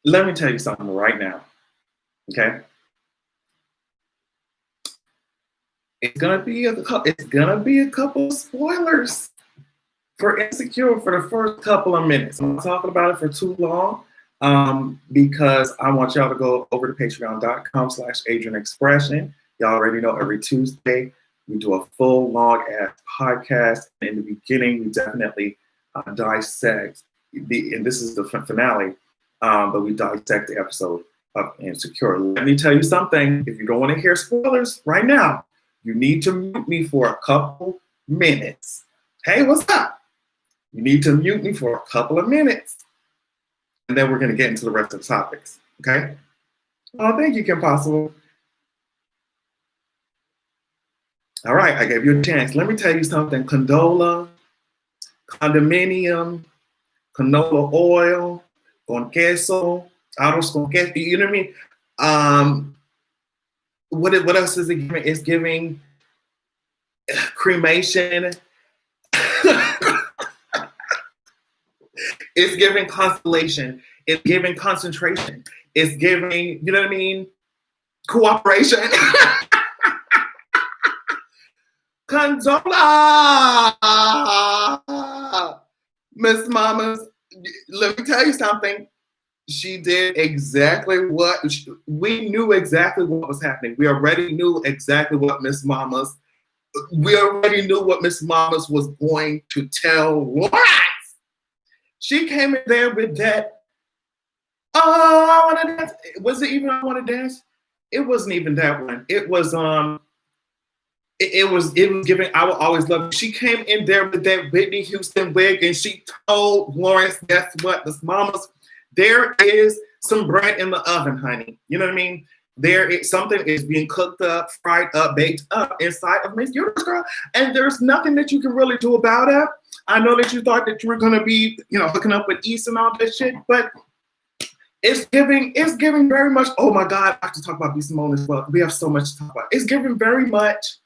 let me tell you something right now, okay? It's gonna be a couple of spoilers for Insecure for the first couple of minutes. I'm not talking about it for too long because I want y'all to go over to patreon.com/AdrianExpression. Y'all already know every Tuesday we do a full long ass podcast. And in the beginning, we definitely dissect and this is the finale, but we dissect the episode of Insecure. Let me tell you something. If you don't want to hear spoilers right now, you need to mute me for a couple minutes. Hey, what's up? You need to mute me for a couple of minutes. And then we're going to get into the rest of the topics. Okay? Oh, thank you, Kim Possible. All right, I gave you a chance. Let me tell you something. Condola, condominium, canola oil, con queso, arroz con queso. You know what I mean? What else is it giving? It's giving cremation. It's giving constellation. It's giving concentration. It's giving, you know what I mean? Cooperation. Condola! Miss Mamas, let me tell you something. She did exactly what, we knew exactly what was happening. We already knew exactly what Miss Mamas was going to tell Lawrence. She came in there with that, oh, I want to dance. Was it even I want to dance? It wasn't even that one. It was it was giving I Will Always Love You. She came in there with that Whitney Houston wig and she told Lawrence, guess what, Miss Mamas, there is some bread in the oven, honey. You know what I mean? Something is being cooked up, fried up, baked up inside of Miss Universe, girl. And there's nothing that you can really do about it. I know that you thought that you were gonna be, hooking up with East and all that shit, but it's giving very much. Oh my God, I have to talk about B. Simone as well. We have so much to talk about. It's giving very much.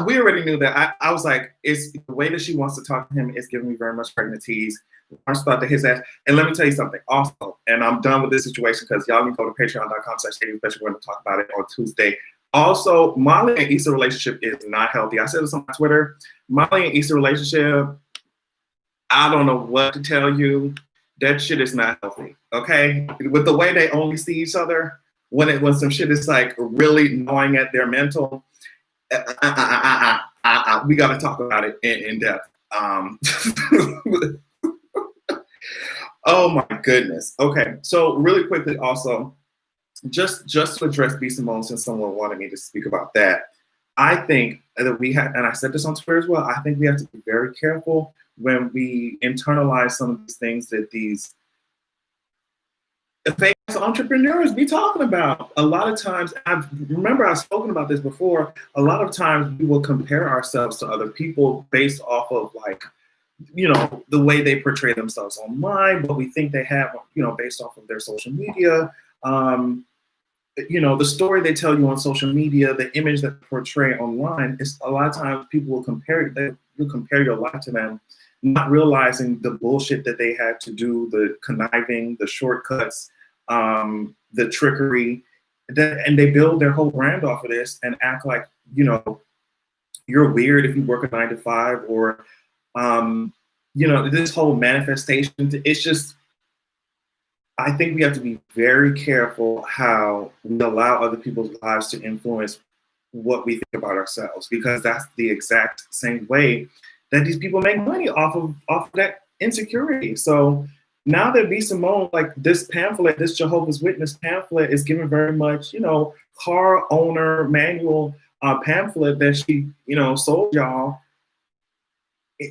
We already knew that. I was like, it's the way that she wants to talk to him is giving me very much pregnancies. I thought to his ass. And let me tell you something also, and I'm done with this situation because y'all can go to patreon.com/especially we're going to talk about it on Tuesday. Also, Molly and Issa relationship is not healthy. I said this on my Twitter. Molly and Issa relationship, I don't know what to tell you. That shit is not healthy. Okay? With the way they only see each other, when some shit is like really gnawing at their mental, we got to talk about it in depth. Oh my goodness. Okay, so really quickly also, just to address B. Simone, since someone wanted me to speak about that, I think that we have, and I said this on Twitter as well, I think we have to be very careful when we internalize some of these things that these famous entrepreneurs be talking about. A lot of times, I've spoken about this before, a lot of times we will compare ourselves to other people based off of like, the way they portray themselves online, what we think they have, based off of their social media, the story they tell you on social media, the image that they portray online, is a lot of times people will compare your life to them, not realizing the bullshit that they had to do, the conniving, the shortcuts, the trickery, and they build their whole brand off of this and act like, you're weird if you work a 9 to 5 or, this whole manifestation. It's just, I think we have to be very careful how we allow other people's lives to influence what we think about ourselves, because that's the exact same way that these people make money off of that insecurity. So now that B. Simone, like this pamphlet, this Jehovah's Witness pamphlet is given very much, car owner manual pamphlet that she, sold y'all.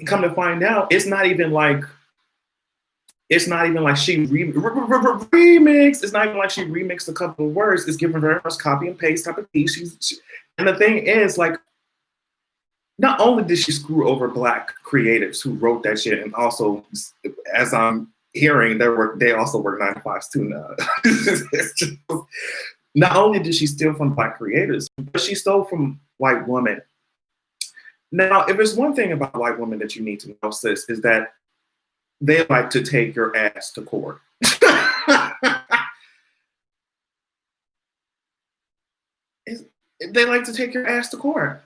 Come to find out, it's not even like she remixed. It's not even like she remixed a couple of words. It's given very much copy and paste type of piece. And the thing is, like, not only did she screw over Black creatives who wrote that shit, and also, as I'm hearing, they also work 9 to 5s too now. Not only did she steal from Black creators, but she stole from white women. Now, if there's one thing about white women that you need to know, sis, is that they like to take your ass to court. They like to take your ass to court.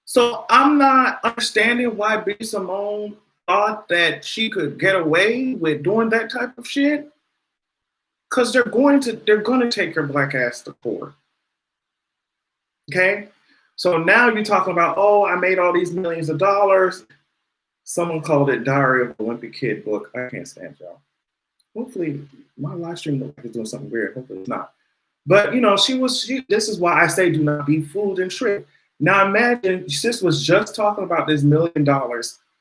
So I'm not understanding why B. Simone thought that she could get away with doing that type of shit. Because they're going to take your black ass to court. Okay? So now you're talking about, oh, I made all these millions of dollars. Someone called it Diary of an Olympic Kid book. I can't stand y'all. Hopefully my live stream looks like it's doing something weird. Hopefully it's not. But you know, this is why I say do not be fooled and tricked. Now imagine sis was just talking about this $1 million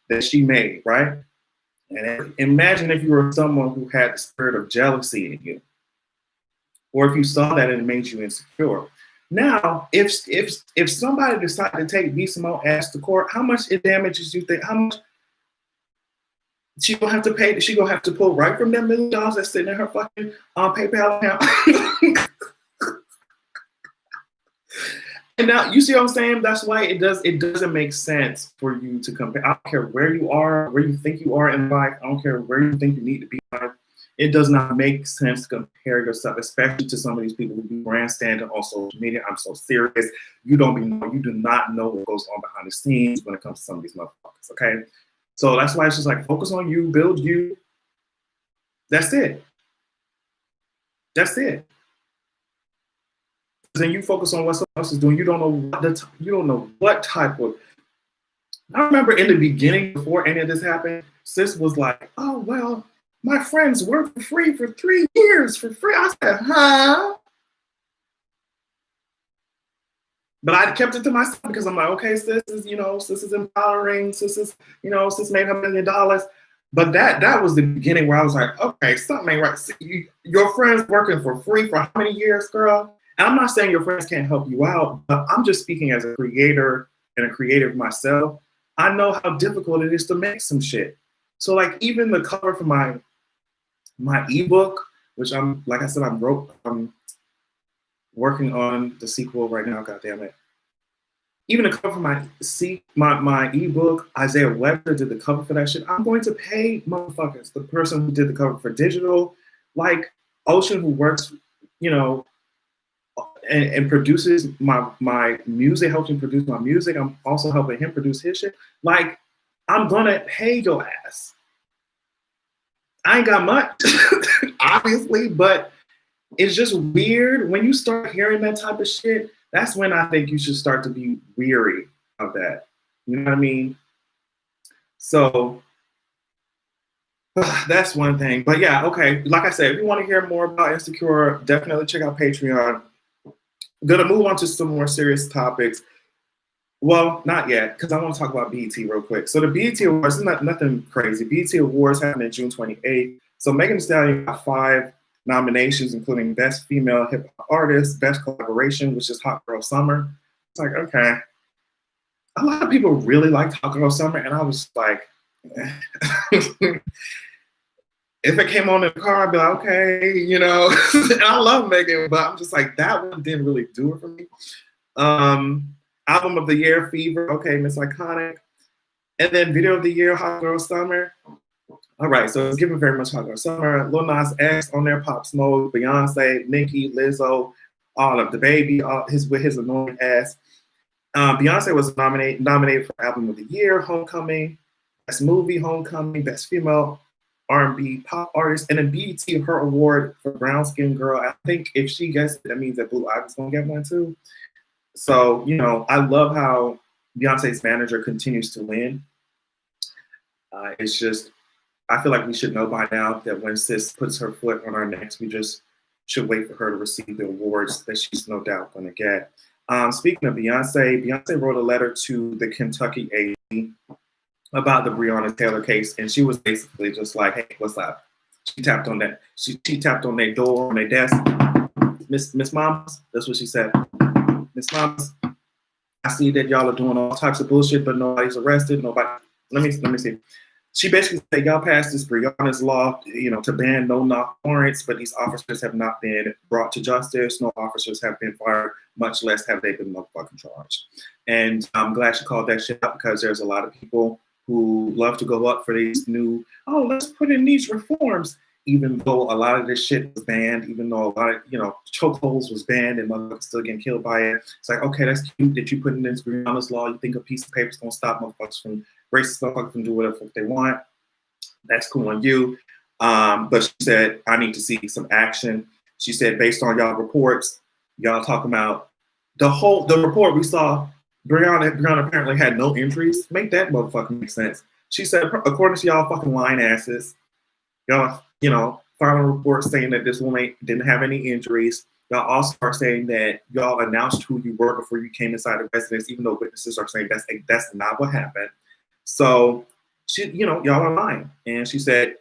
that she made, right? And imagine if you were someone who had the spirit of jealousy in you, or if you saw that and it made you insecure. Now, if somebody decided to take B. Simone ass to court, how much it damages you think? How much she gonna have to pay? She gonna have to pull right from that $1 million that's sitting in her fucking PayPal account. And now you see what I'm saying? That's why it doesn't make sense for you to compare. I don't care where you are, where you think you are in life. I don't care where you think you need to be in life. It does not make sense to compare yourself, especially to some of these people who be grandstanding on social media. I'm so serious. You do not know what goes on behind the scenes when it comes to some of these motherfuckers. Okay, so that's why it's just like focus on you, build you. That's it. That's it. Then you focus on what someone else is doing. You don't know what type of. I remember in the beginning, before any of this happened, sis was like, "Oh well, my friends worked for free for 3 years for free." I said, "Huh?" But I kept it to myself because I'm like, okay, sis is empowering. Sis is made $1 million. But that was the beginning where I was like, okay, something ain't right. See, your friends working for free for how many years, girl? And I'm not saying your friends can't help you out, but I'm just speaking as a creator and a creative myself. I know how difficult it is to make some shit. So like even the cover for my ebook, which I'm working on the sequel right now, God damn it. Even the cover for my ebook, Isaiah Webber did the cover for that shit. I'm going to pay motherfuckers. The person who did the cover for digital, like Ocean, who works, and produces my music, helps me produce my music. I'm also helping him produce his shit. Like, I'm gonna pay your ass. I ain't got much, obviously, but it's just weird when you start hearing that type of shit. That's when I think you should start to be weary of that. You know what I mean? So that's one thing. But yeah, okay. Like I said, if you want to hear more about Insecure, definitely check out Patreon. I'm gonna move on to some more serious topics. Well, not yet, because I want to talk about BET real quick. So the BET Awards is nothing crazy. BET Awards happened on June 28th. So Megan Thee Stallion got 5 nominations, including Best Female Hip Hop Artist, Best Collaboration, which is Hot Girl Summer. It's like, okay. A lot of people really liked Hot Girl Summer, and I was like, if it came on in the car, I'd be like, okay, and I love Megan, but I'm just like, that one didn't really do it for me. Album of the Year, Fever, okay, Miss Iconic. And then Video of the Year, Hot Girl Summer. All right, so it's given very much Hot Girl Summer. Lil Nas X on there, Pop Smoke, Beyonce, Nicki, Lizzo, all of the baby, with his annoying ass. Beyonce was nominated for Album of the Year, Homecoming, Best Movie, Homecoming, Best Female R&B Pop Artist, and then BET, her award for Brown Skin Girl. I think if she gets it, that means that Blue Ivy's gonna get one too. So, I love how Beyonce's manager continues to win. It's just, I feel like we should know by now that when sis puts her foot on our necks, we just should wait for her to receive the awards that she's no doubt going to get. Speaking of Beyonce wrote a letter to the Kentucky AG about the Breonna Taylor case, and she was basically just like, hey, what's up? She tapped on that. She tapped on their door, on their desk. Miss Mamas, that's what she said. Miss Mamas, I see that y'all are doing all types of bullshit, but nobody's arrested. Nobody. Let me see. She basically said, y'all passed this Breonna's law, to ban no-knock warrants, but these officers have not been brought to justice. No officers have been fired, much less have they been motherfucking charged. And I'm glad she called that shit out because there's a lot of people who love to go up for these new, oh, let's put in these reforms, even though a lot of this shit was banned, even though a lot of, chokeholds was banned and motherfuckers still getting killed by it. It's like, okay, that's cute that you put in this Brianna's law. You think a piece of paper is going to stop racist motherfuckers from doing whatever they want. That's cool on you. But she said, I need to see some action. She said, based on y'all reports, y'all talking about the report we saw, Brianna apparently had no injuries. Make that motherfucking make sense. She said, according to y'all fucking lying asses, y'all, final report saying that this woman didn't have any injuries. Y'all also are saying that y'all announced who you were before you came inside the residence, even though witnesses are saying that's not what happened. So she, y'all are lying. And she said,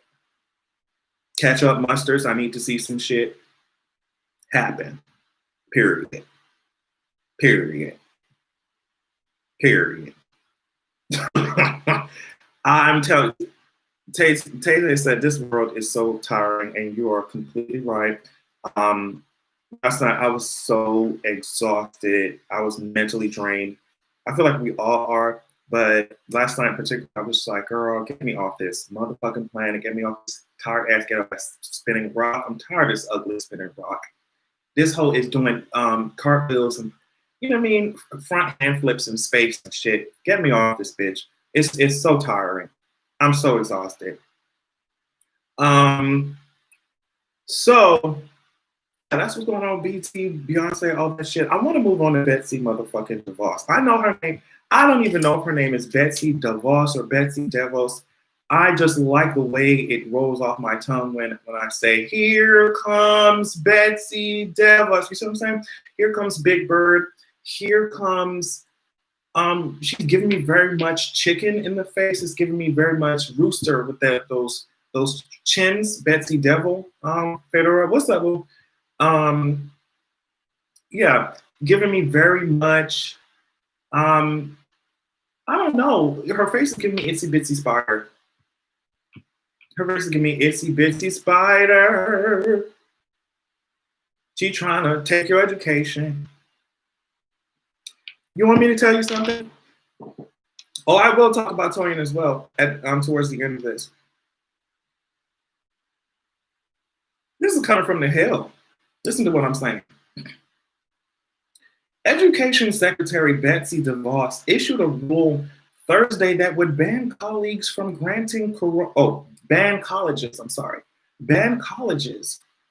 catch up, musters. I need to see some shit happen. Period. I'm telling you, Taylor said this world is so tiring, and you are completely right. Last night I was so exhausted. I was mentally drained. I feel like we all are, but last night in particular, I was just like, girl, get me off this motherfucking planet. Get me off this tired ass, get off this spinning rock. I'm tired of this ugly spinning rock. This hoe is doing cartwheels and, front hand flips in space and shit. Get me off this bitch. It's so tiring. I'm so exhausted. So that's what's going on with BT, Beyonce, all that shit. I want to move on to Betsy motherfucking DeVos. I know her name. I don't even know if her name is Betsy DeVos or Betsy DeVos. I just like the way it rolls off my tongue when I say, here comes Betsy DeVos. You see what I'm saying? Here comes Big Bird. Here comes, she's giving me very much chicken in the face. It's giving me very much rooster with those chins. Betsy Devil, Fedora. What's up, boo? Yeah, giving me very much, I don't know. Her face is giving me Itsy Bitsy Spider. Her face is giving me Itsy Bitsy Spider. She trying to take your education. You want me to tell you something? Oh, I will talk about Torian as well towards the end of this. This is coming from the hill. Listen to what I'm saying. Education Secretary Betsy DeVos issued a rule Thursday that would ban colleagues from granting ban colleges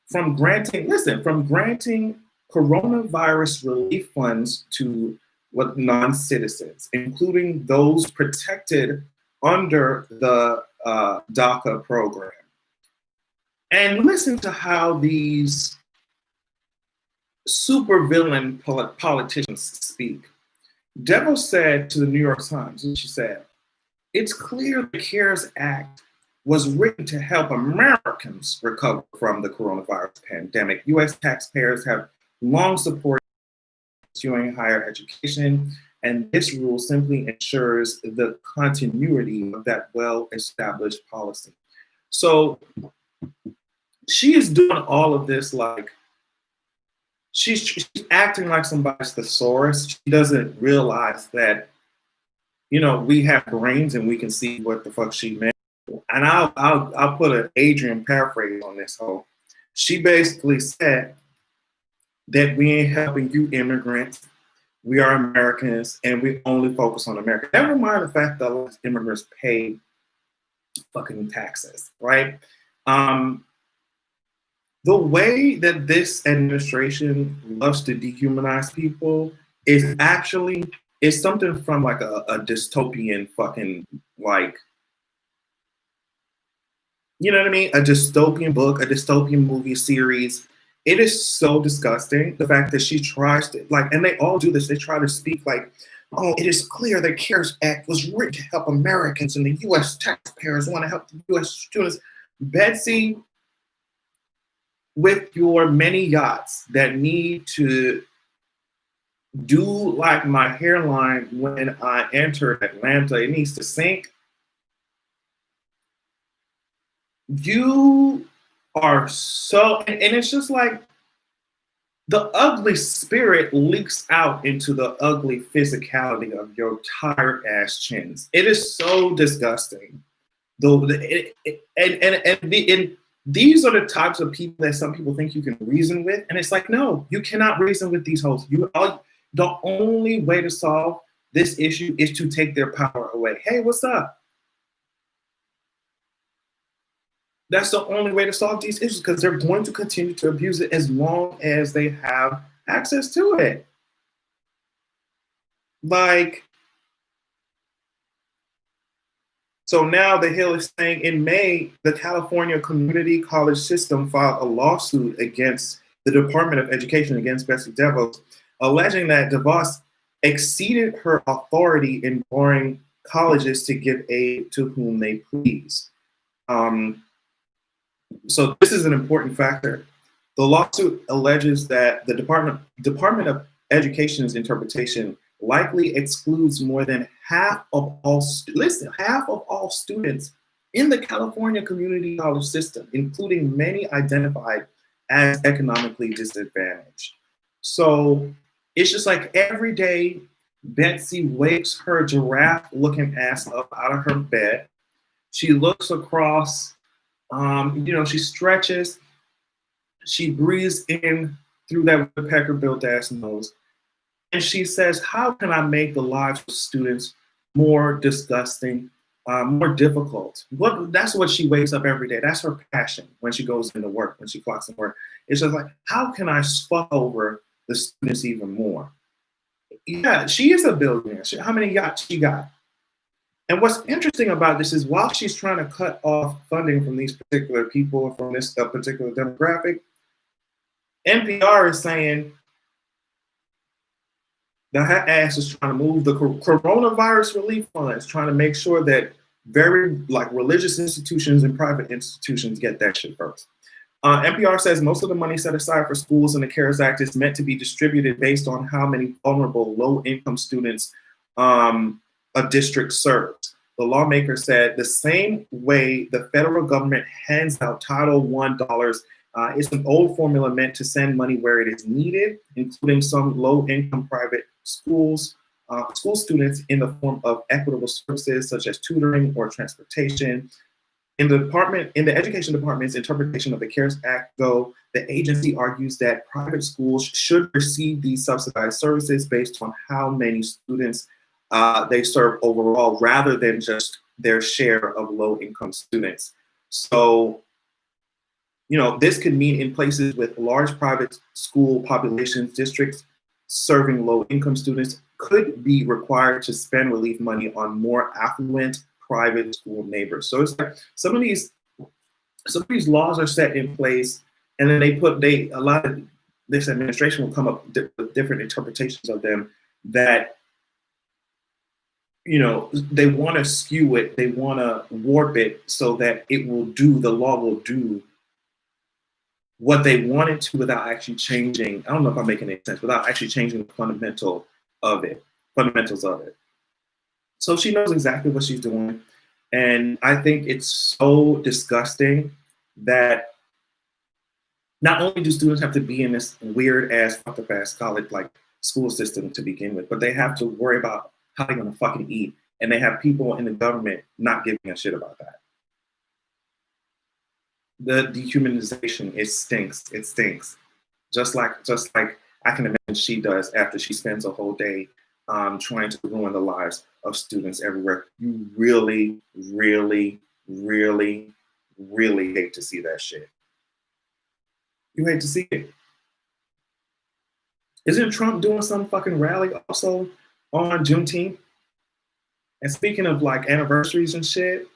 from granting coronavirus relief funds to non-citizens, including those protected under the DACA program. And listen to how these supervillain politicians speak. DeVos said to the New York Times, she said, it's clear the CARES Act was written to help Americans recover from the coronavirus pandemic. U.S. taxpayers have long supported pursuing higher education, and this rule simply ensures the continuity of that well-established policy. So she is doing all of this like, she's acting like somebody's thesaurus. She doesn't realize that, we have brains and we can see what the fuck she meant. And I'll put an Adrian paraphrase on this whole. She basically said that we ain't helping you immigrants. We are Americans and we only focus on America. Never mind the fact that a lot of immigrants pay fucking taxes, right? The way that this administration loves to dehumanize people is something from like a dystopian fucking, like, you know what I mean? A dystopian book, a dystopian movie series. It is so disgusting, the fact that she tries to, like, and they all do this, they try to speak like, oh, it is clear the CARES Act was written to help Americans and the U.S. taxpayers want to help the U.S. students. Betsy, with your many yachts that need to do like my hairline when I entered Atlanta, it needs to sink. You are so, and it's just like, the ugly spirit leaks out into the ugly physicality of your tired ass chins. It is so disgusting. Though, and these are the types of people that some people think you can reason with, and it's like, no, you cannot reason with these hoes. The only way to solve this issue is to take their power away. Hey, what's up? That's the only way to solve these issues, because they're going to continue to abuse it as long as they have access to it. Like, so now the Hill is saying in May, the California Community College System filed a lawsuit against the Department of Education, against Betsy DeVos, alleging that DeVos exceeded her authority in barring colleges to give aid to whom they please. So this is an important factor. The lawsuit alleges that the Department of Education's interpretation likely excludes more than half of all students in the California community college system, including many identified as economically disadvantaged. So it's just like every day, Betsy wakes her giraffe-looking ass up out of her bed. She looks across. She stretches, she breathes in through that woodpecker built ass nose, and she says, how can I make the lives of students more disgusting, more difficult? That's what she wakes up every day. That's her passion when she goes into work, when she clocks in work. It's just like, how can I fuck over the students even more? Yeah, she is a billionaire. How many yachts she got? And what's interesting about this is while she's trying to cut off funding from these particular people, from this particular demographic, NPR is saying that her ass is trying to move the coronavirus relief funds, trying to make sure that very religious institutions and private institutions get that shit first. NPR says most of the money set aside for schools in the CARES Act is meant to be distributed based on how many vulnerable low-income students a district serves. The lawmaker said the same way the federal government hands out Title I dollars, it's an old formula meant to send money where it is needed, including some low-income private schools, school students, in the form of equitable services such as tutoring or transportation. In the education department's interpretation of the CARES Act, though, the agency argues that private schools should receive these subsidized services based on how many students they serve overall, rather than just their share of low-income students. So, this could mean in places with large private school populations, districts serving low-income students could be required to spend relief money on more affluent private school neighbors. So it's like some of these laws are set in place, and then a lot of this administration will come up with different interpretations of them that they want to skew it, they want to warp it so that the law will do what they want it to without actually changing. I don't know if I'm making any sense, without actually changing the fundamentals of it. So she knows exactly what she's doing. And I think it's so disgusting that not only do students have to be in this weird ass, fucked up ass college school system to begin with, but they have to worry about how they're gonna fucking eat. And they have people in the government not giving a shit about that. The dehumanization, it stinks. It stinks. Just like I can imagine she does after she spends a whole day trying to ruin the lives of students everywhere. You really, really, really, really hate to see that shit. You hate to see it. Isn't Trump doing some fucking rally also on Juneteenth? And speaking of anniversaries and shit,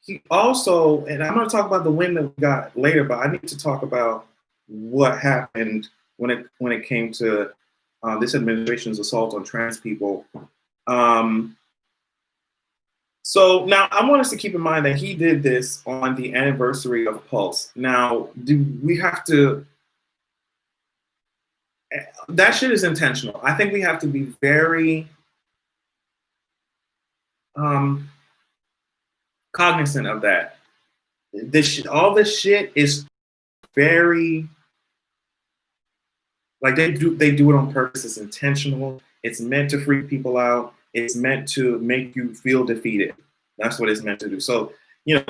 he also, and I'm going to talk about the win that we got later, but I need to talk about what happened when it came to this administration's assault on trans people. So now I want us to keep in mind that he did this on the anniversary of Pulse. Now, do we have to? That shit is intentional. I think we have to be very cognizant of that. All this shit is very Like they do it on purpose. It's intentional. It's meant to freak people out. It's meant to make you feel defeated. That's what it's meant to do. So,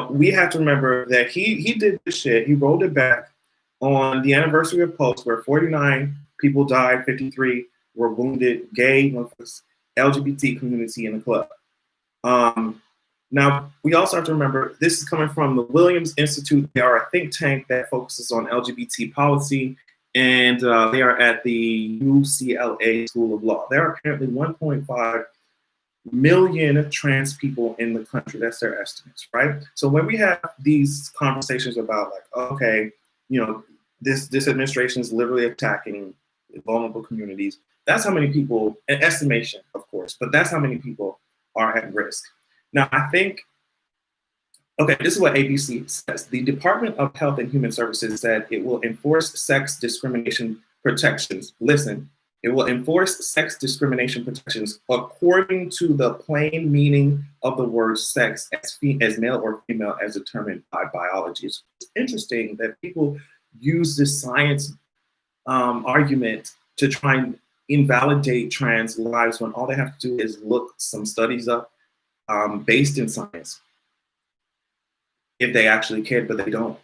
we have to remember that he did this shit. He rolled it back on the anniversary of Post, where 49 people died, 53 were wounded, gay, LGBT community in the club. Now, we also have to remember, this is coming from the Williams Institute. They are a think tank that focuses on LGBT policy, and they are at the UCLA School of Law. There are apparently 1.5 million trans people in the country. That's their estimates, right? So when we have these conversations about like, okay, this administration is literally attacking vulnerable communities, that's how many people, an estimation, of course, but that's how many people are at risk. Now, I think, okay, this is what ABC says. The Department of Health and Human Services said it will enforce sex discrimination protections. Listen, it will enforce sex discrimination protections according to the plain meaning of the word sex as male or female as determined by biology. It's interesting that people use this science argument to try and invalidate trans lives when all they have to do is look some studies up based in science, if they actually cared, but they don't.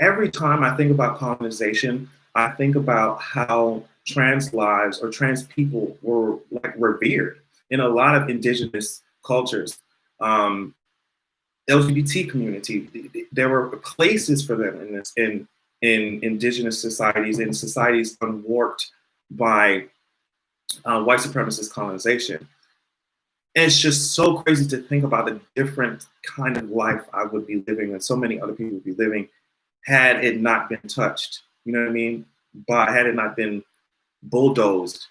Every time I think about colonization, I think about how trans lives or trans people were like revered in a lot of indigenous cultures. LGBT community, there were places for them in indigenous societies, in societies unwarped by white supremacist colonization. And it's just so crazy to think about the different kind of life I would be living and so many other people would be living had it not been touched, you know what I mean? But had it not been bulldozed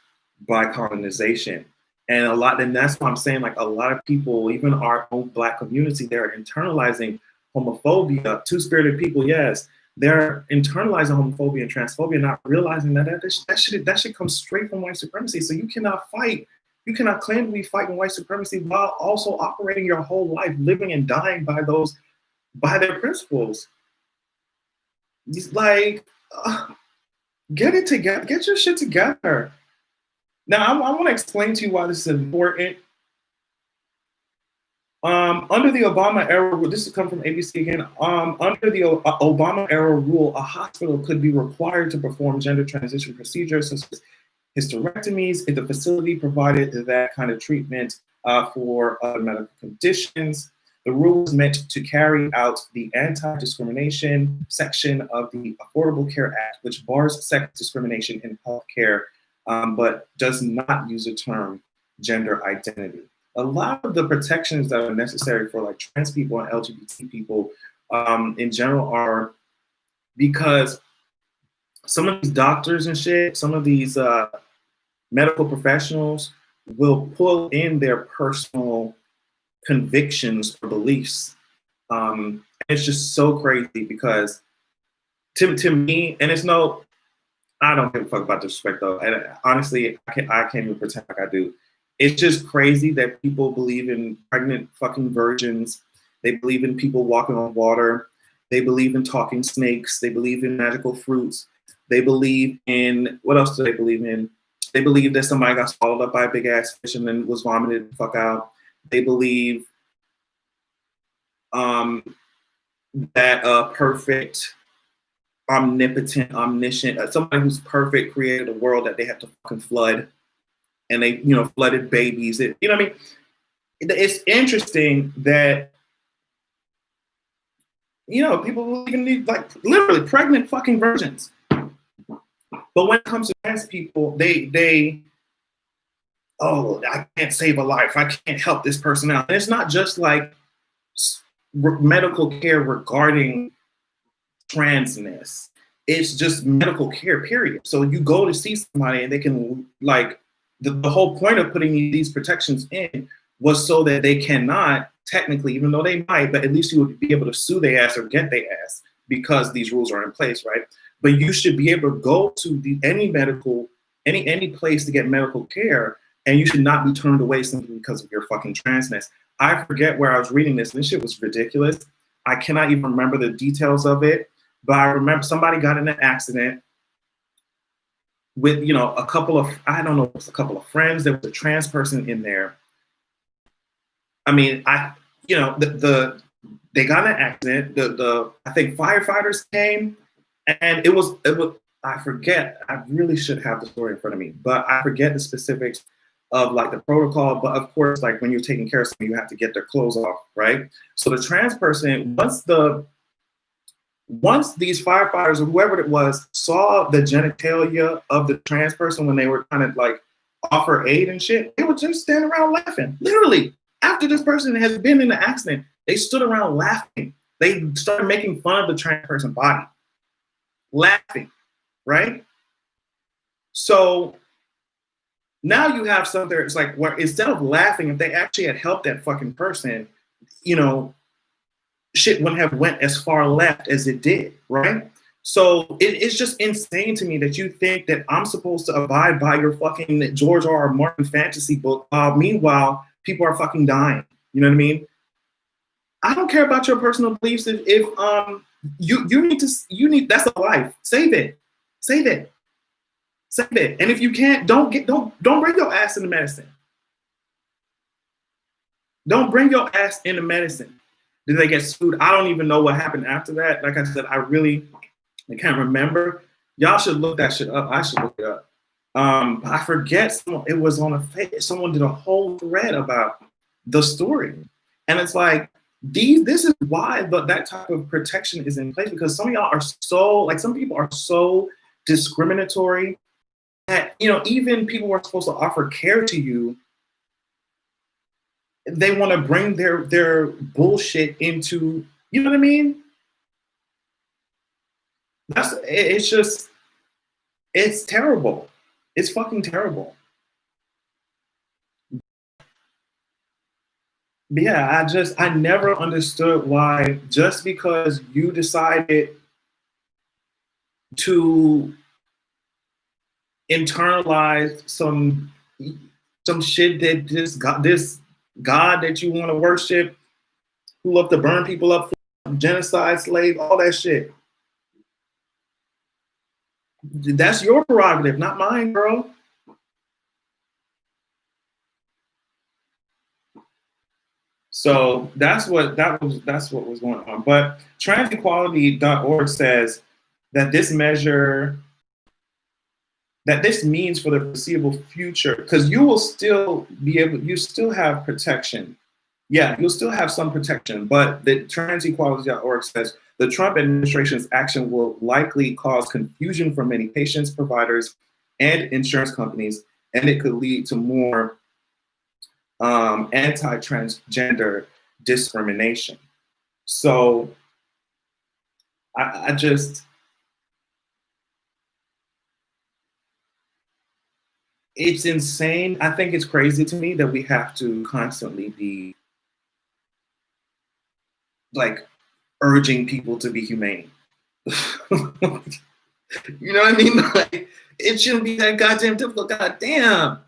by colonization. And that's why I'm saying, like, a lot of people, even our own Black community, they're internalizing homophobia. Two-spirited people, yes, they're internalizing homophobia and transphobia, not realizing that shit comes straight from white supremacy. So you cannot claim to be fighting white supremacy while also operating your whole life, living and dying by their principles. It's like, get it together, get your shit together. Now, I want to explain to you why this is important. Under the Obama era, this is come from ABC again. Under the Obama era rule, a hospital could be required to perform gender transition procedures such as hysterectomies if the facility provided that kind of treatment for other medical conditions. The rule is meant to carry out the anti-discrimination section of the Affordable Care Act, which bars sex discrimination in healthcare, but does not use the term gender identity. A lot of the protections that are necessary for like trans people and LGBT people in general are because some of these doctors and shit, some of these medical professionals will pull in their personal convictions or beliefs. It's just so crazy because to me, and I don't give a fuck about disrespect though. And honestly, I can't even pretend like I do. It's just crazy that people believe in pregnant fucking virgins. They believe in people walking on water. They believe in talking snakes. They believe in magical fruits. They believe in, what else do they believe in? They believe that somebody got swallowed up by a big ass fish and then was vomited the fuck out. They believe that a perfect, omnipotent, omniscient, somebody who's perfect created a world that they have to fucking flood. And they, flooded babies. You know what I mean? It's interesting that, people believe in these, like, literally pregnant fucking virgins. But when it comes to trans people, they I can't save a life. I can't help this person out. And it's not just like medical care regarding transness. It's just medical care, period. So you go to see somebody and they can, like, the whole point of putting these protections in was so that they cannot technically, even though they might, but at least you would be able to sue their ass or get their ass because these rules are in place, right? But you should be able to go to any place to get medical care, and you should not be turned away simply because of your fucking transness. I forget where I was reading this, and this shit was ridiculous. I cannot even remember the details of it, but I remember somebody got in an accident with, you know, a couple of, I don't know, a couple of friends. There was a trans person in there. I mean, you know, they got in an accident. I think firefighters came, and it was, I forget. I really should have the story in front of me, but I forget the specifics of like the protocol. But of course, like when you're taking care of someone, you have to get their clothes off, right? So the trans person, once these firefighters or whoever it was saw the genitalia of the trans person when they were trying to like offer aid and shit, they would just stand around laughing. Literally, after this person has been in the accident, they stood around laughing. They started making fun of the trans person body, laughing, right? So now you have something, it's like where instead of laughing, if they actually had helped that fucking person, you know, shit wouldn't have went as far left as it did, right? So it's just insane to me that you think that I'm supposed to abide by your fucking George R. R. Martin fantasy book. Meanwhile, people are fucking dying. You know what I mean? I don't care about your personal beliefs. If you need that's a life. Save it. Save it. Save it. And if you can't, don't bring your ass into medicine. Don't bring your ass into medicine. Did they get sued? I don't even know what happened after that. Like I said, I can't remember. Y'all should look that shit up. I should look it up. I forget. It was on someone did a whole thread about the story, and it's like this is why that type of protection is in place, because some of y'all are so like some people are so discriminatory that, you know, even people who are supposed to offer care to you, they want to bring their bullshit into, you know what I mean? It's terrible. It's fucking terrible. But yeah, I never understood why just because you decided to internalize some shit that this God that you want to worship, who love to burn people up, genocide, slave, all that shit. That's your prerogative, not mine, bro. So that's what was going on. But transequality.org says that this means for the foreseeable future, because you still have protection. Yeah, you'll still have some protection, but the transequality.org says the Trump administration's action will likely cause confusion for many patients, providers, and insurance companies, and it could lead to more anti-transgender discrimination. So I just, it's insane. I think it's crazy to me that we have to constantly be like urging people to be humane. You know what I mean? Like, it shouldn't be that goddamn difficult. Goddamn.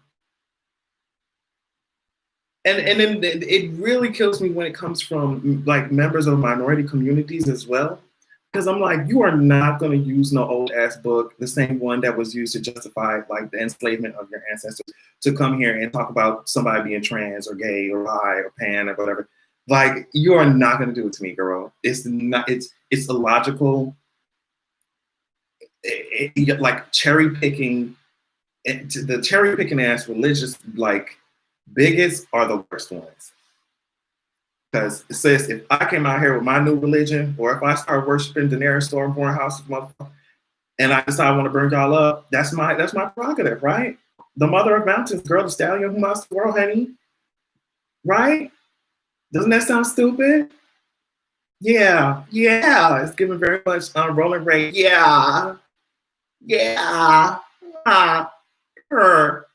And then it really kills me when it comes from like members of minority communities as well, because I'm like, you are not going to use no old ass book, the same one that was used to justify like the enslavement of your ancestors, to come here and talk about somebody being trans or gay or bi or pan or whatever. Like, you are not going to do it to me, girl. It's not. It's illogical. Like cherry picking. The cherry picking ass religious like bigots are the worst ones. Because it says if I came out here with my new religion, or if I start worshiping Daenerys Stormborn House, and I decide I want to burn y'all up, that's my prerogative, right? The mother of mountains, girl, the stallion who mounts the world, honey. Right? Doesn't that sound stupid? Yeah, it's given very much Rolling Ray. Yeah, her.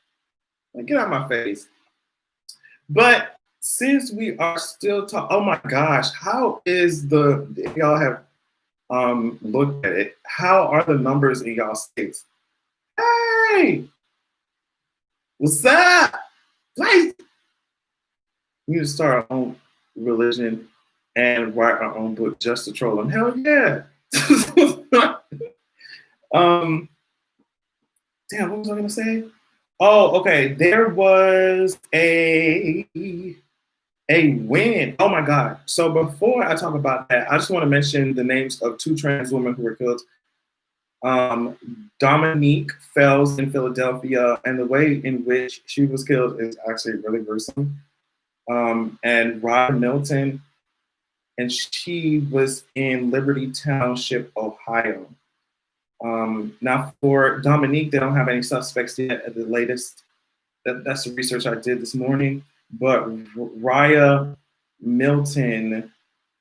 Get out of my face. But since we are still talking, oh my gosh, how is if y'all have looked at it, how are the numbers in y'all states? Hey, what's up? Like, we need to start our own religion and write our own book just to troll them. Hell yeah. Damn, what was I gonna say? Oh, okay. There was a win. Oh my God. So before I talk about that, I just want to mention the names of 2 trans women who were killed. Dominique Fells in Philadelphia, and the way in which she was killed is actually really gruesome. And Rod Milton, and she was in Liberty Township, Ohio. Now for Dominique, they don't have any suspects yet at the latest. That's the research I did this morning. But Raya Milton,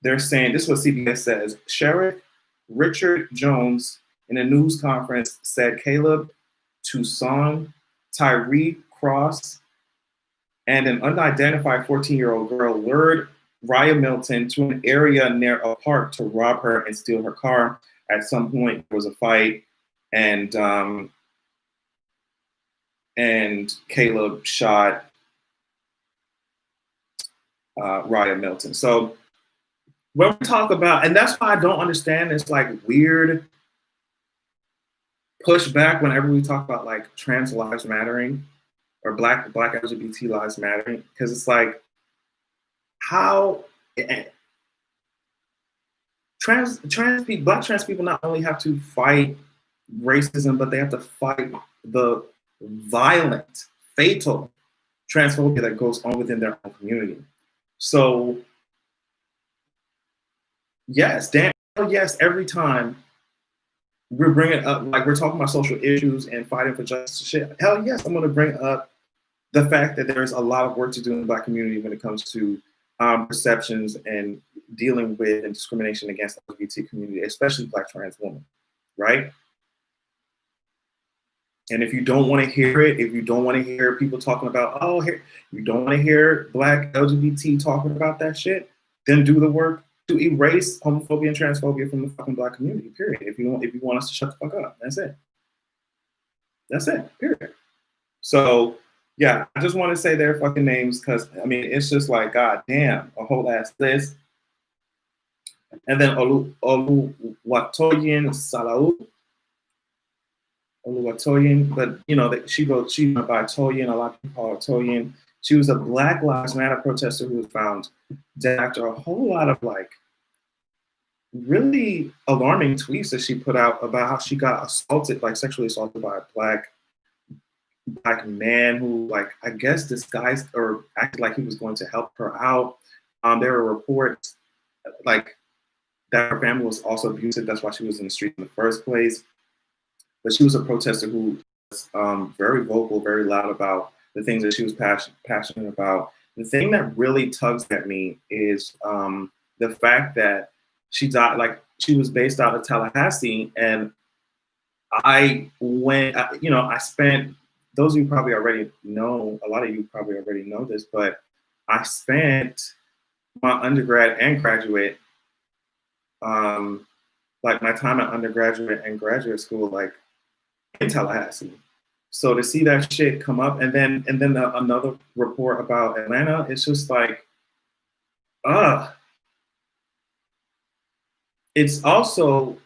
they're saying, this is what CBS says, Sheriff Richard Jones in a news conference said Caleb Toussaint, Tyree Cross, and an unidentified 14-year-old girl lured Raya Milton to an area near a park to rob her and steal her car. At some point, there was a fight, and Caleb shot Raya Milton. So when we talk about, and that's why I don't understand this like weird pushback whenever we talk about like trans lives mattering or black LGBT lives mattering, because it's like how black trans people not only have to fight racism, but they have to fight the violent, fatal transphobia that goes on within their own community. So yes, damn yes, every time we're bringing up, like we're talking about social issues and fighting for justice shit, hell yes, I'm going to bring up the fact that there's a lot of work to do in the black community when it comes to perceptions and dealing with and discrimination against the LGBT community, especially black trans women, right? And if you don't want to hear it, if you don't want to hear people talking about, oh, you don't want to hear black LGBT talking about that shit, then do the work to erase homophobia and transphobia from the fucking black community, period. If you want us to shut the fuck up, that's it. That's it, period. So yeah, I just want to say their fucking names because I mean it's just like god damn, a whole ass list. And then Oluwatoyin Salau. Oluwatoyin, but you know that she went by Toyin. A lot of people call her Toyin. She was a Black Lives Matter protester who was found dead after a whole lot of like really alarming tweets that she put out about how she got assaulted, like sexually assaulted by a black man who, like, I guess disguised or acted like he was going to help her out. There were reports like that her family was also abusive. That's why she was in the street in the first place. But she was a protester who was very vocal, very loud about the things that she was passionate about. The thing that really tugs at me is the fact that she died, like she was based out of Tallahassee. And I spent, those of you probably already know, a lot of you probably already know this, but I spent my undergrad and graduate, like my time at undergraduate and graduate school, like in Tallahassee. So to see that shit come up, and then another report about Atlanta, it's just like, it's also,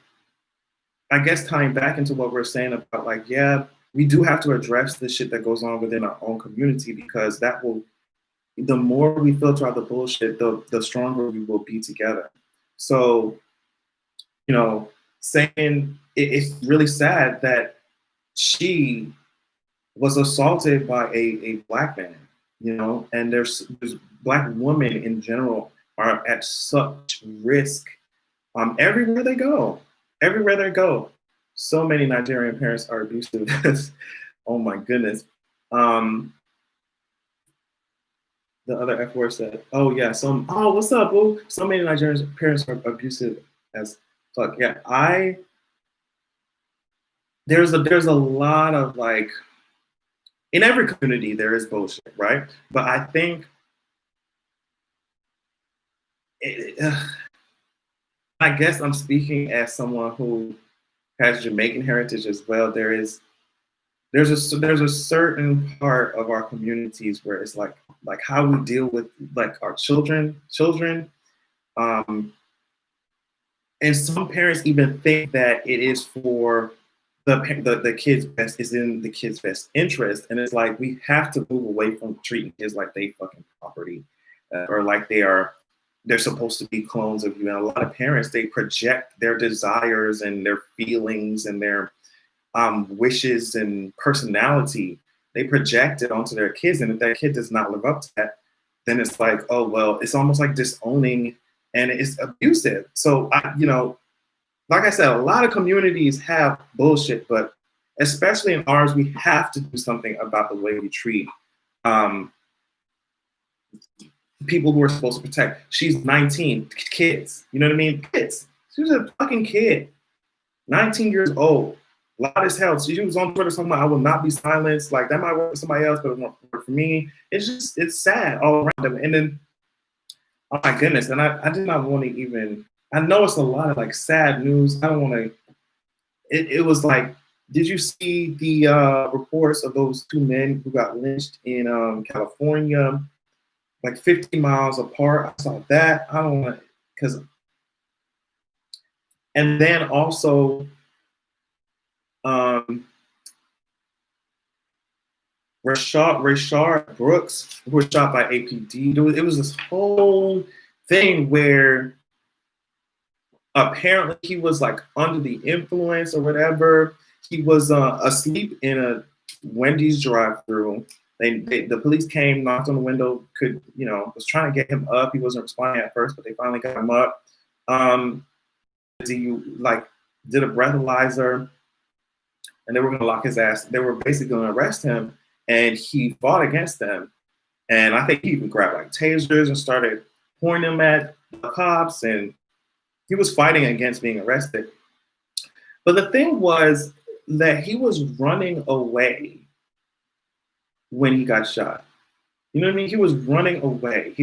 I guess, tying back into what we're saying about like, yeah, we do have to address the shit that goes on within our own community, because that will, the more we filter out the bullshit, the stronger we will be together. So, you know, saying it's really sad that she was assaulted by a black man, you know, and there's black women in general are at such risk everywhere they go. Everywhere they go. So many Nigerian parents are abusive. Oh my goodness. The other F word said, oh yeah, what's up, boo? So many Nigerian parents are abusive as fuck. Yeah, there's a lot of like, in every community there is bullshit, right? But I think I guess I'm speaking as someone who has Jamaican heritage as well. There's a certain part of our communities where it's like how we deal with like our children, and some parents even think that it is for the kid's best is in the kid's best interest, and it's like we have to move away from treating kids like they fucking property, or like they're supposed to be clones of you. And a lot of parents, they project their desires and their feelings and their wishes and personality. They project it onto their kids, and if that kid does not live up to that, then it's like, oh well, it's almost like disowning, and it's abusive. So like I said, a lot of communities have bullshit, but especially in ours, we have to do something about the way we treat people who are supposed to protect. She's 19, kids. You know what I mean? Kids. She was a fucking kid, 19 years old. Loud as hell. She was on Twitter talking about, I will not be silenced. Like, that might work for somebody else, but it won't work for me. It's sad all around them. And then, oh my goodness, and I did not want to even, I know it's a lot of like sad news. I don't want to, it was like, did you see the reports of those two men who got lynched in California, like 50 miles apart? I saw that. I don't want to, because, and then also, Rayshard Brooks, who was shot by APD. It was this whole thing where apparently he was like under the influence or whatever. He was asleep in a Wendy's drive-through. The police came, knocked on the window, was trying to get him up. He wasn't responding at first, but they finally got him up. He did a breathalyzer, and they were gonna lock his ass. They were basically gonna arrest him, and he fought against them. And I think he even grabbed like tasers and started pointing them at the cops, and he was fighting against being arrested. But the thing was that he was running away when he got shot. You know what I mean? He was running away.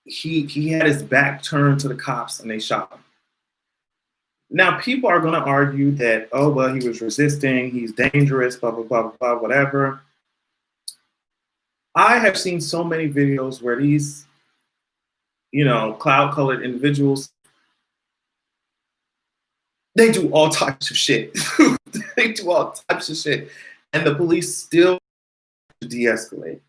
He had his back turned to the cops, and they shot him. Now, people are going to argue that, oh, well, he was resisting, he's dangerous, blah, blah, blah, blah, whatever. I have seen so many videos where these, cloud-colored individuals, they do all types of shit. They do all types of shit. And the police still de-escalate.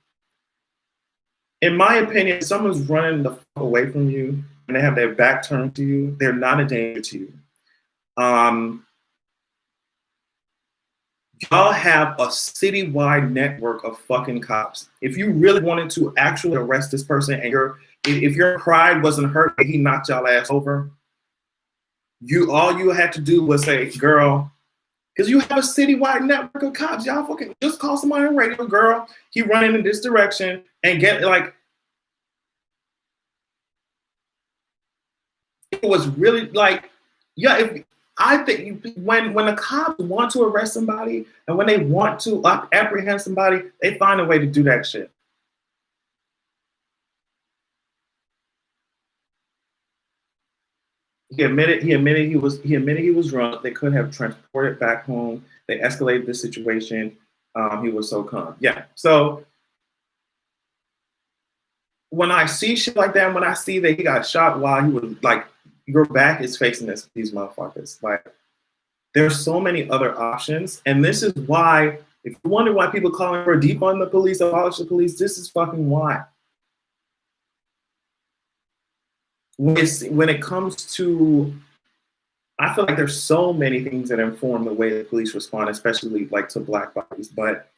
In my opinion, if someone's running the fuck away from you and they have their back turned to you, they're not a danger to you. Y'all have a citywide network of fucking cops. If you really wanted to actually arrest this person, and if your pride wasn't hurt and he knocked y'all ass over, all you had to do was say, girl, because you have a citywide network of cops. Y'all fucking just call somebody on radio, girl, he running in this direction, and get like, it was really like, yeah, I think when the cops want to arrest somebody and when they want to apprehend somebody, they find a way to do that shit. He admitted he was drunk. They couldn't have transported back home. They escalated the situation. He was so calm. Yeah. So when I see shit like that, when I see that he got shot while he was like, your back is facing these motherfuckers. Like, there's so many other options. And this is why, if you wonder why people calling for defund the police, abolish the police, this is fucking why. When it comes to, I feel like there's so many things that inform the way the police respond, especially like to Black bodies. But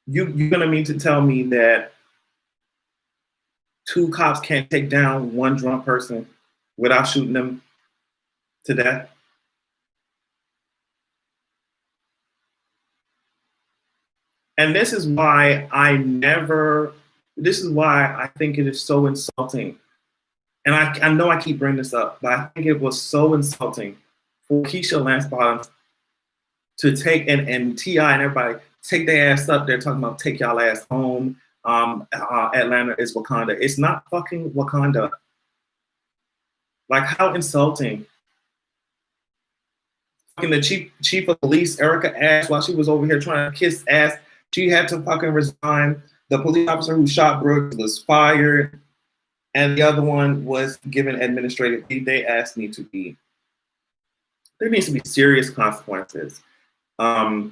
you're gonna mean to tell me that 2 cops can't take down 1 drunk person without shooting them to death? And this is why I think it is so insulting. And I know I keep bringing this up, but I think it was so insulting for Keisha Lance Bottoms to take, and T.I. and everybody, take their ass up there talking about take y'all ass home. Atlanta is Wakanda. It's not fucking Wakanda. Like, how insulting. Fucking the chief of police, Erica Ash, while she was over here trying to kiss ass, she had to fucking resign. The police officer who shot Brooks was fired. and the other one was given administrative leave. They asked me there needs to be serious consequences. And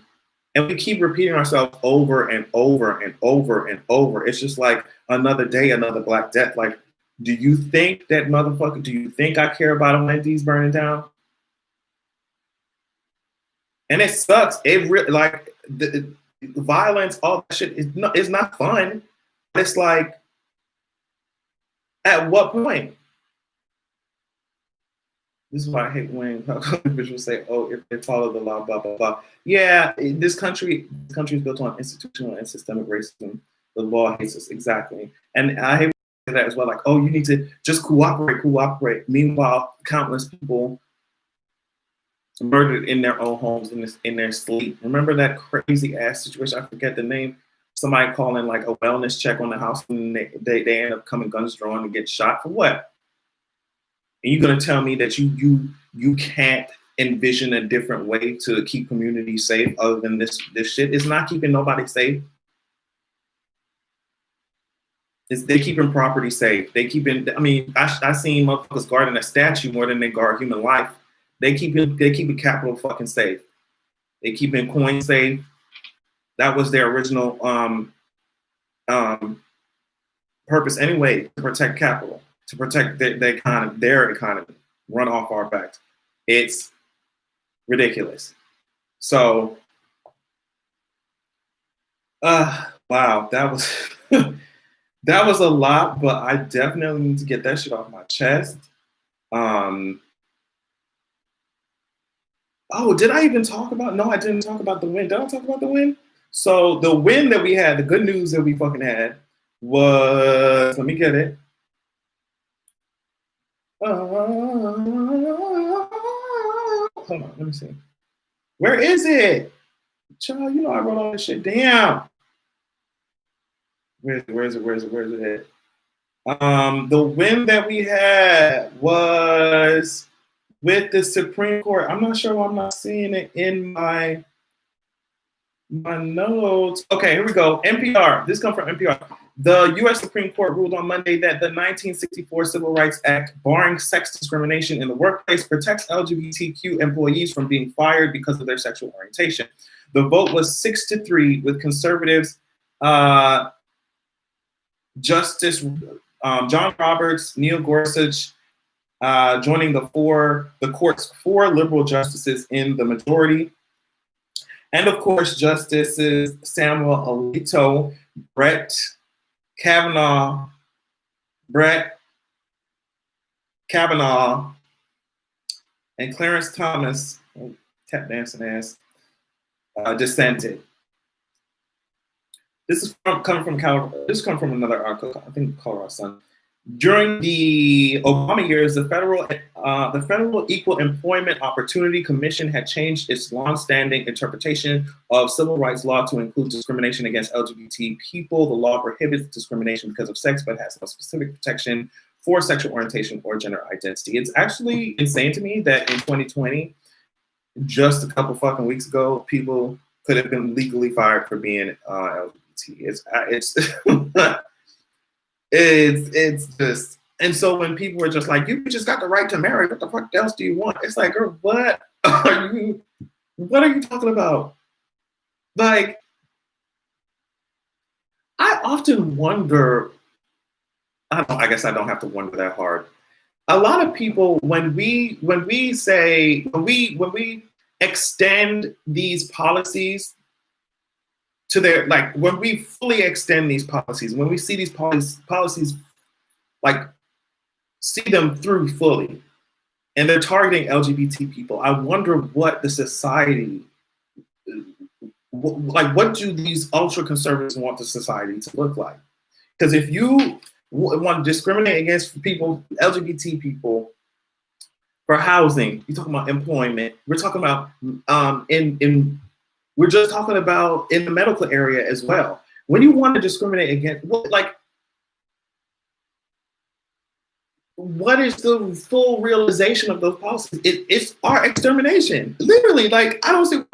we keep repeating ourselves over and over and over and over. It's just like another day, another Black Death. Like, do you think I care about Wendy's burning down? And it sucks. It really, like, the violence, all that shit is not fun. It's like, at what point? This is why I hate when individuals say, "Oh, if they follow the law, blah blah blah." Yeah, this country is built on institutional and systemic racism. The law hates us, exactly, and I hate that as well. Like, oh, you need to just cooperate. Meanwhile, countless people murdered in their own homes in their sleep. Remember that crazy ass situation? I forget the name. Somebody calling like a wellness check on the house, and they end up coming guns drawn and get shot for what? And you're gonna tell me that you can't envision a different way to keep communities safe other than this shit? It's not keeping nobody safe. They're keeping property safe. I seen motherfuckers guarding a statue more than they guard human life. They keep it capital fucking safe. They keeping coins safe. That was their original purpose anyway, to protect capital, to protect their economy, run off our backs. It's ridiculous. So, wow, that was that was a lot, but I definitely need to get that shit off my chest. Oh, did I even talk about? No, I didn't talk about the win. Did I talk about the win? So the win that we had, the good news that we fucking had was, let me get it. Hold on, let me see. Where is it? Child, you know I wrote all this shit down. Where is it? The win that we had was with the Supreme Court. I'm not sure why I'm not seeing it in my notes. Okay, here we go. NPR. This comes from NPR. The U.S. Supreme Court ruled on Monday that the 1964 Civil Rights Act, barring sex discrimination in the workplace, protects LGBTQ employees from being fired because of their sexual orientation. The vote was 6-3, with conservatives, Justice John Roberts, Neil Gorsuch, joining the court's 4 liberal justices in the majority. And of course, Justices Samuel Alito, Brett Kavanaugh, and Clarence Thomas, tap dancing ass, dissented. This is coming from another article, I think Colorado Sun. During the Obama years, the Federal Equal Employment Opportunity Commission had changed its longstanding interpretation of civil rights law to include discrimination against LGBT people. The law prohibits discrimination because of sex, but has no specific protection for sexual orientation or gender identity. It's actually insane to me that in 2020, just a couple fucking weeks ago, people could have been legally fired for being LGBT. It's just, and so when people were just like, you just got the right to marry, what the fuck else do you want? It's like, girl, what are you talking about? Like, I often wonder, I guess I don't have to wonder that hard. A lot of people, when we extend these policies to their, like, when we fully extend these policies, when we see these policies, like, see them through fully, and they're targeting LGBT people, I wonder what the society, like, what do these ultra conservatives want the society to look like? Because if you want to discriminate against people, LGBT people, for housing, you're talking about employment, we're talking about we're just talking about in the medical area as well. When you want to discriminate against, like, what is the full realization of those policies? It's our extermination, literally. Like, I don't see.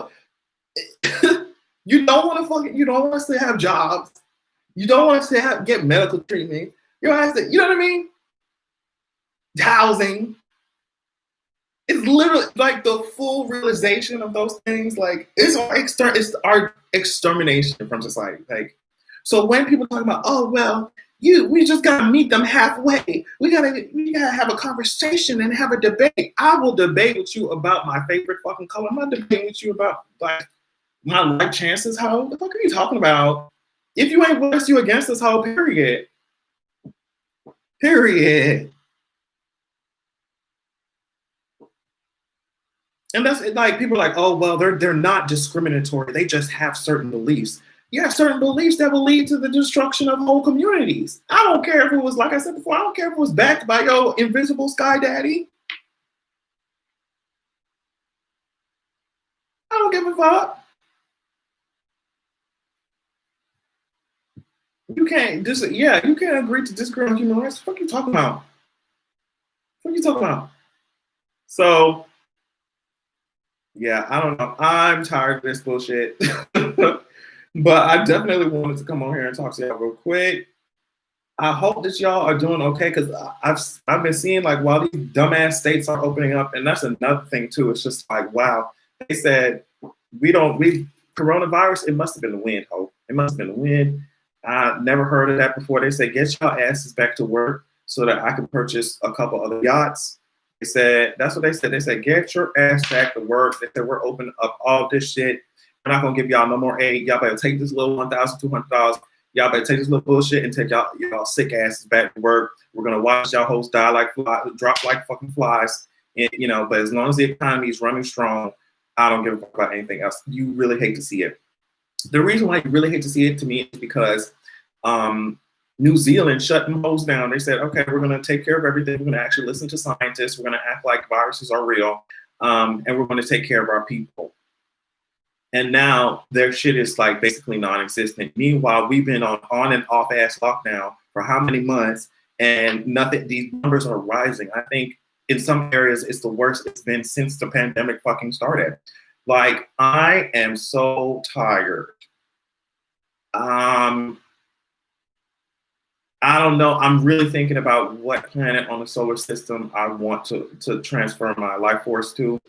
You don't want us to have jobs. You don't want us to get medical treatment. You know what I mean? housing. It's literally like the full realization of those things. Like it's our extermination from society. Like, so when people talk about, oh well, we just gotta meet them halfway. We gotta have a conversation and have a debate. I will debate with you about my favorite fucking color. I'm not debating with you about like my life chances. How the fuck are you talking about? If you ain't with us, you against us. How period. Period. And that's like people are like, oh well, they're not discriminatory. They just have certain beliefs. You have certain beliefs that will lead to the destruction of whole communities. I don't care if it was, like I said before, I don't care if it was backed by your invisible sky daddy. I don't give a fuck. You can't you can't agree to disagree on human rights. What the fuck you talking about? What are you talking about? So yeah, I don't know. I'm tired of this bullshit. But I definitely wanted to come on here and talk to y'all real quick. I hope that y'all are doing okay, because I've been seeing like while these dumbass states are opening up, and that's another thing too. It's just like, wow, they said we coronavirus. It must have been the wind, Hope. It must have been the wind. I never heard of that before. They said get y'all asses back to work so that I can purchase a couple other yachts. They said that's what they said. They said get your ass back to work. They said we're opening up all this shit. We're not gonna give y'all no more aid. Y'all better take this little $1,200. Y'all better take this little bullshit and take y'all sick asses back to work. We're gonna watch y'all hosts die like drop like fucking flies. And, but as long as the economy is running strong, I don't give a fuck about anything else. You really hate to see it. The reason why you really hate to see it to me is because New Zealand shut them hoes down. They said, okay, we're gonna take care of everything. We're gonna actually listen to scientists. We're gonna act like viruses are real, and we're gonna take care of our people. And now their shit is like basically non-existent. Meanwhile, we've been on and off ass lockdown for how many months, and nothing. These numbers are rising. I think in some areas it's the worst it's been since the pandemic fucking started. Like, I am so tired. I don't know. I'm really thinking about what planet on the solar system I want to transfer my life force to.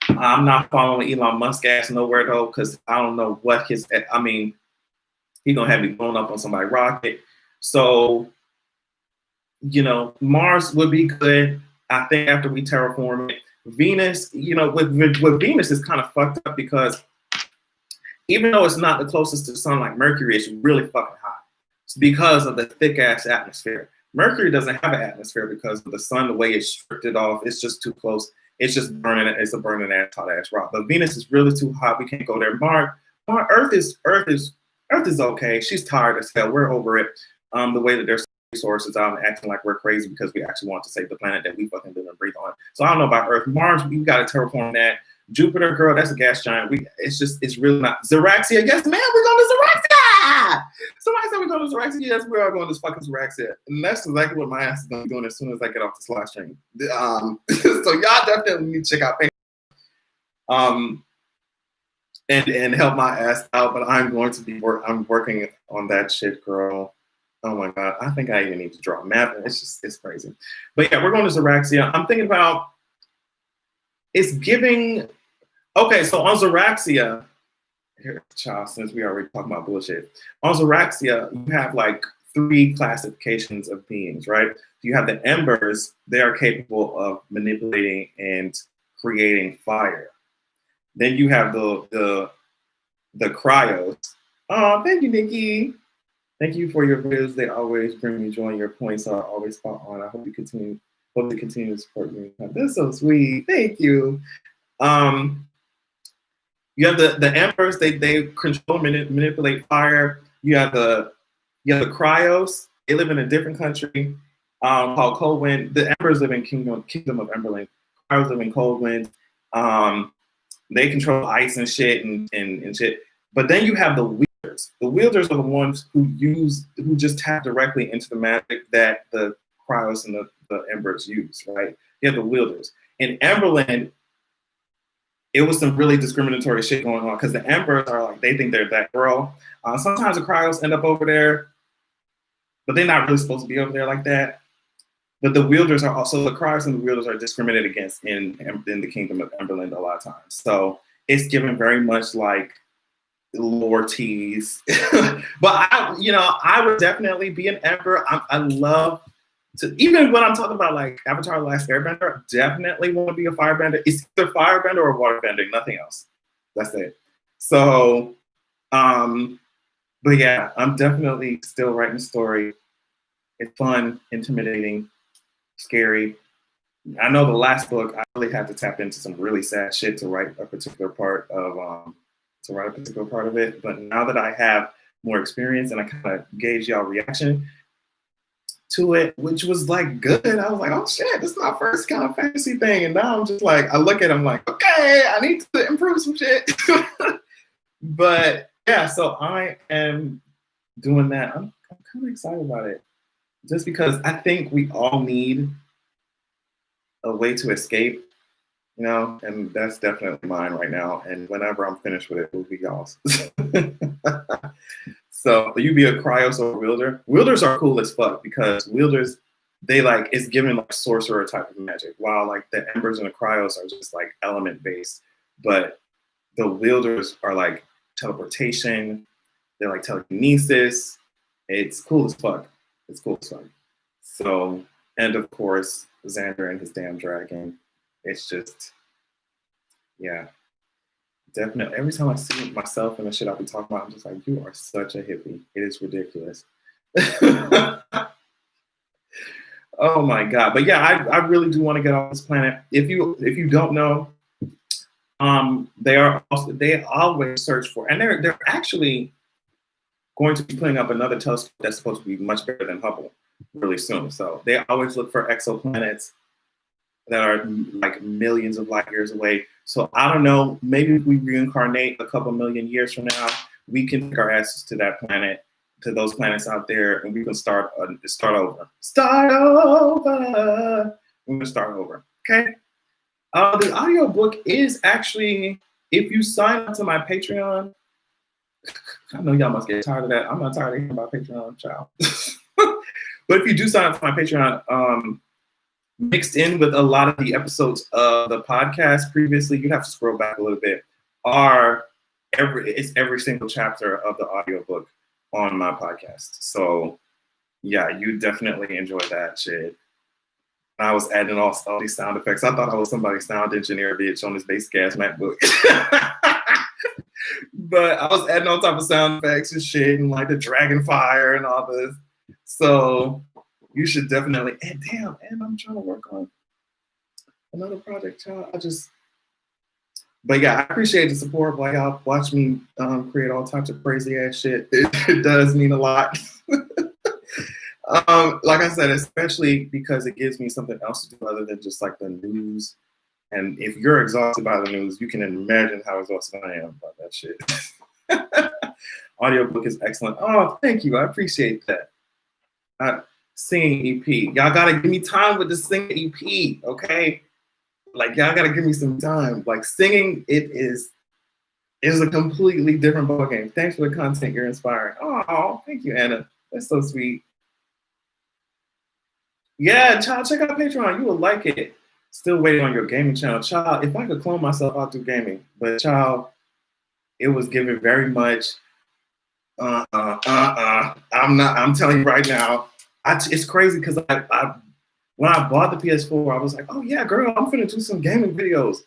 I'm not following Elon Musk ass nowhere though, because I don't know what he's gonna have me blown up on somebody's rocket. So, Mars would be good. I think after we terraform it. Venus, with Venus is kind of fucked up because even though it's not the closest to the sun like Mercury, it's really fucking hot. It's because of the thick ass atmosphere. Mercury doesn't have an atmosphere because of the sun, the way it's stripped it off. It's just too close. It's just burning. It's a burning ass hot ass rock. But Venus is really too hot. We can't go there. Mars, Earth is okay. She's tired as hell. We're over it. The way that there's resources out and acting like we're crazy because we actually want to save the planet that we fucking live and breathe on. So I don't know about Earth. Mars, we got to terraform that. Jupiter, girl, that's a gas giant. It's really not. Zeraxia, yes, man, we're going to Zeraxia. Somebody said we're going to Zeraxia. Yes, we are going to fucking Zeraxia. And that's exactly what my ass is going to be doing as soon as I get off the live stream. So y'all definitely need to check out and help my ass out. But I'm going to be I'm working on that shit, girl. Oh my God. I think I even need to draw a map. It's crazy. But yeah, we're going to Zeraxia. I'm thinking about it's giving. Okay, so on Zeraxia, here, child, since we already talking about bullshit, on Zeraxia, you have like 3 classifications of beings, right? You have the embers, they are capable of manipulating and creating fire. Then you have the cryos. Oh, thank you, Nikki. Thank you for your videos. They always bring me joy. Your points are always spot on. I hope you continue to support me. That's so sweet. Thank you. You have the embers. They control, manipulate fire. You have the cryos. They live in a different country called Cold Wind. The embers live in Kingdom of Emberland. Cryos live in Cold Wind. They control ice and shit and shit. But then you have the wielders. The wielders are the ones who just tap directly into the magic that the cryos and the embers use, right? You have the wielders. In Emberland, it was some really discriminatory shit going on because the embers are like, they think they're that girl. Sometimes the cryos end up over there, but they're not really supposed to be over there like that. But the wielders are also, the criers and the wielders are discriminated against in the Kingdom of Emberland a lot of times. So it's given very much like lore tease. But I would definitely be an Ember. I love to, even when I'm talking about like Avatar: The Last Airbender, I definitely want to be a firebender. It's either firebender or waterbender, nothing else. That's it. So, but yeah, I'm definitely still writing a story. It's fun, intimidating, scary. I know the last book, I really had to tap into some really sad shit to write a particular part of it. But now that I have more experience and I kind of gauge y'all reaction to it, which was like good, I was like, oh shit, this is my first kind of fantasy thing. And now I'm just like, I look at it, I'm like, okay, I need to improve some shit. But yeah, so I am doing that. I'm kind of excited about it. Just because I think we all need a way to escape, and that's definitely mine right now. And whenever I'm finished with it, it'll be y'all's. So you be a Cryos or a wielder. Wielders are cool as fuck because wielders, they like, it's given like sorcerer type of magic, while like the Embers and the Cryos are just like element based. But the wielders are like teleportation, they're like telekinesis. It's cool as fuck. It's cool as fuck. So, and of course, Xander and his damn dragon. It's just, yeah, definitely. Every time I see myself and the shit I'll be talking about, I'm just like, you are such a hippie. It is ridiculous. Oh my God. But yeah, I really do want to get off this planet. If you don't know, they always search for, and they're actually going to be putting up another telescope that's supposed to be much better than Hubble really soon. So they always look for exoplanets that are like millions of light years away. So I don't know, maybe if we reincarnate a couple million years from now, we can take our asses to that planet, to those planets out there, and we can start over. Start over. We're gonna start over, okay? The audiobook is actually, if you sign up to my Patreon, I know y'all must get tired of that. I'm not tired of hearing about Patreon, child. But if you do sign up for my Patreon, mixed in with a lot of the episodes of the podcast previously, you'd have to scroll back a little bit, it's every single chapter of the audiobook on my podcast. So yeah, you definitely enjoy that shit. I was adding all these sound effects. I thought I was somebody's sound engineer bitch on this basic ass MacBook. But I was adding all type of sound effects and shit, and like the dragon fire and all this. So you should definitely, and I'm trying to work on another project, child. But yeah, I appreciate the support. While y'all watch me create all types of crazy ass shit. It does mean a lot. Like I said, especially because it gives me something else to do other than just like the news. And if you're exhausted by the news, you can imagine how exhausted I am about that shit. Audiobook is excellent. Oh, thank you. I appreciate that. Singing EP. Y'all gotta give me time with the singing EP, okay? Like y'all gotta give me some time. Like singing, it is a completely different ballgame. Thanks for the content you're inspiring. Oh, thank you, Anna. That's so sweet. Yeah, child, check out Patreon. You will like it. Still waiting on your gaming channel. Child, if I could clone myself, I'll do gaming. But child, it was given very much, I'm telling you right now, it's crazy because when I bought the PS4, I was like, oh yeah, girl, I'm finna do some gaming videos.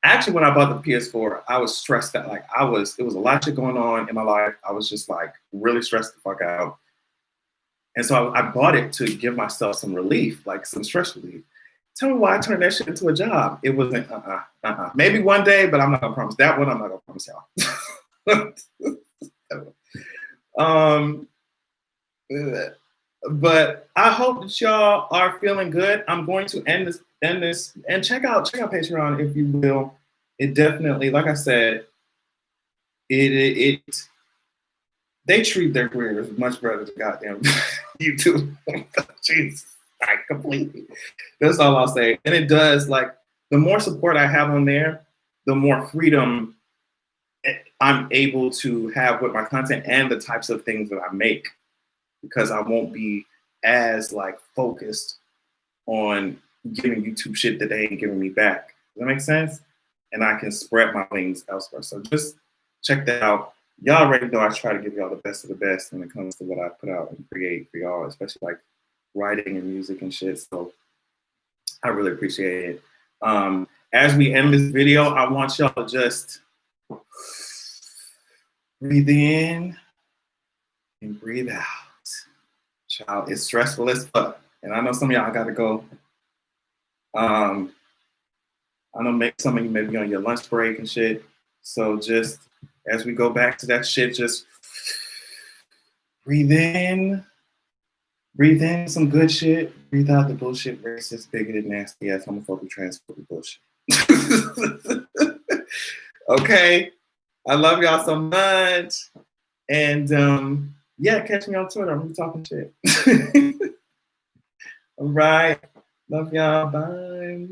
Actually, when I bought the PS4, I was stressed out. Like it was a lot of shit going on in my life. I was just like really stressed the fuck out. And so I bought it to give myself some relief, like some stress relief. Tell me why I turned that shit into a job. It wasn't, Maybe one day, but I'm not gonna promise that one. I'm not gonna promise y'all. But I hope that y'all are feeling good. I'm going to end this, and check out Patreon if you will. It definitely, like I said, they treat their creators much better than goddamn YouTube. Jesus, like completely. That's all I'll say. And it does, like, the more support I have on there, the more freedom I'm able to have with my content and the types of things that I make, because I won't be as like focused on giving YouTube shit that they ain't giving me back. Does that make sense? And I can spread my wings elsewhere. So just check that out. Y'all already know I try to give y'all the best of the best when it comes to what I put out and create for y'all, especially like writing and music and shit. So I really appreciate it. As we end this video, I want y'all to just breathe in and breathe out. Child, it's stressful as fuck. And I know some of y'all gotta go. I know some of you may be on your lunch break and shit. So just as we go back to that shit, just breathe in some good shit. Breathe out the bullshit, racist, bigoted, nasty ass, homophobic, transphobic bullshit. Okay, I love y'all so much. And yeah, catch me on Twitter. I'm talking shit. All right, love y'all. Bye.